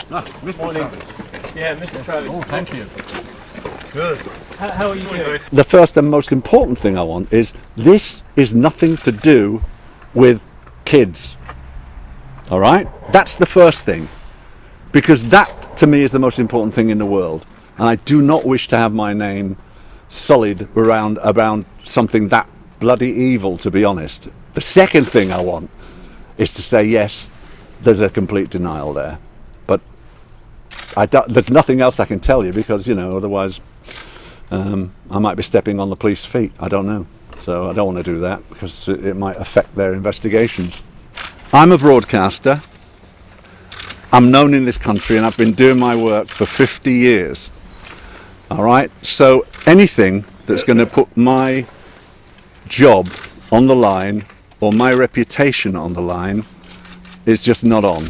Mr. Travis. Yeah, Mr. Travis. Oh, thank you. Good. How are you doing? The first and most important thing I want is this is nothing to do with kids. All right? That's the first thing. Because that, to me, is the most important thing in the world. And I do not wish to have my name sullied around something that bloody evil, to be honest. The second thing I want is to say, yes, there's a complete denial there. But there's nothing else I can tell you because, otherwise I might be stepping on the police's feet. I don't know. So I don't want to do that because it might affect their investigations. I'm a broadcaster. I'm known in this country and I've been doing my work for 50 years. All right? So anything that's going to put my job on the line or my reputation on the line is just not on.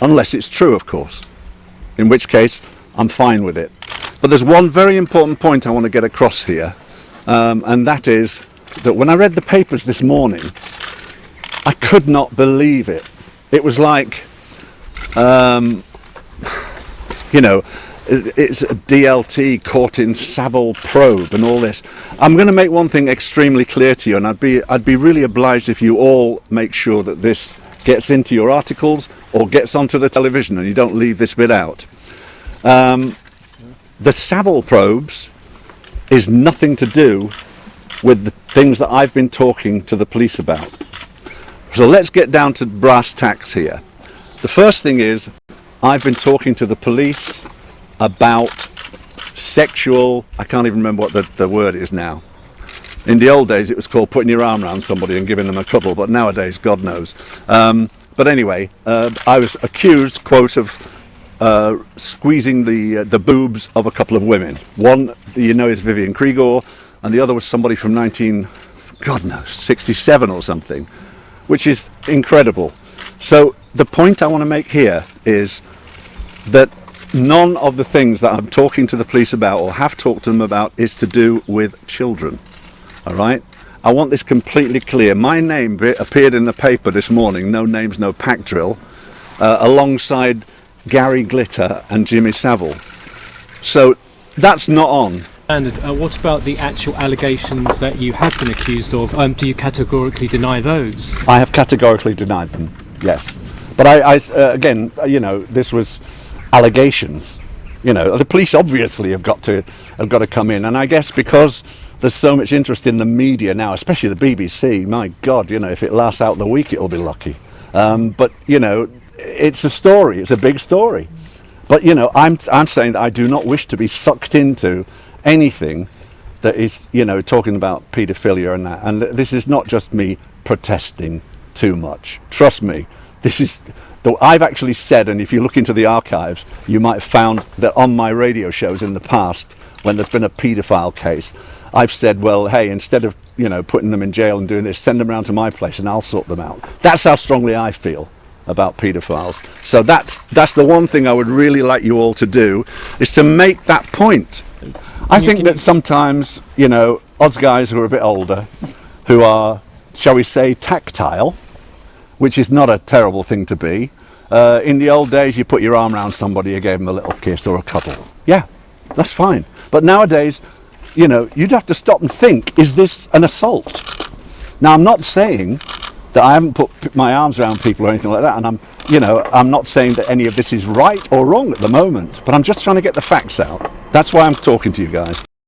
Unless it's true, of course. In which case, I'm fine with it. But there's one very important point I want to get across here. And that is that when I read the papers this morning, I could not believe it. It was like, it's a DLT caught in Savile probe and all this. I'm going to make one thing extremely clear to you, and I'd be really obliged if you all make sure that this gets into your articles or gets onto the television and you don't leave this bit out. The Savile probes is nothing to do with the things that I've been talking to the police about. So let's get down to brass tacks here. The first thing is I've been talking to the police about sexual, I can't even remember what the word is now. In the old days it was called putting your arm around somebody and giving them a cuddle, but nowadays God knows. But anyway, I was accused, quote, of squeezing the boobs of a couple of women. One, is Vivian Krigor, and the other was somebody from 67 or something, which is incredible. So the point I want to make here is that none of the things that I'm talking to the police about or have talked to them about is to do with children. All right? I want this completely clear. My name appeared in the paper this morning, No Names, No Pack Drill, alongside Gary Glitter and Jimmy Savile. So that's not on. And what about the actual allegations that you have been accused of? Do you categorically deny those? I have categorically denied them, yes. But again, this was allegations. The police obviously have got to come in, and I guess because there's so much interest in the media now, especially the BBC. My God, if it lasts out the week, it'll be lucky. But it's a story. It's a big story. But I'm saying that I do not wish to be sucked into anything that is talking about paedophilia and that. And this is not just me protesting too much. Trust me. This is. I've actually said, and if you look into the archives, you might have found that on my radio shows in the past, when there's been a paedophile case, I've said, well, hey, instead of putting them in jail and doing this, send them around to my place and I'll sort them out. That's how strongly I feel about paedophiles. So that's the one thing I would really like you all to do, is to make that point. I think that sometimes, us guys who are a bit older, who are, shall we say, tactile, which is not a terrible thing to be. In the old days, you put your arm around somebody, you gave them a little kiss or a cuddle. Yeah, that's fine. But nowadays, you'd have to stop and think, is this an assault? Now, I'm not saying that I haven't put my arms around people or anything like that, and I'm not saying that any of this is right or wrong at the moment, but I'm just trying to get the facts out. That's why I'm talking to you guys.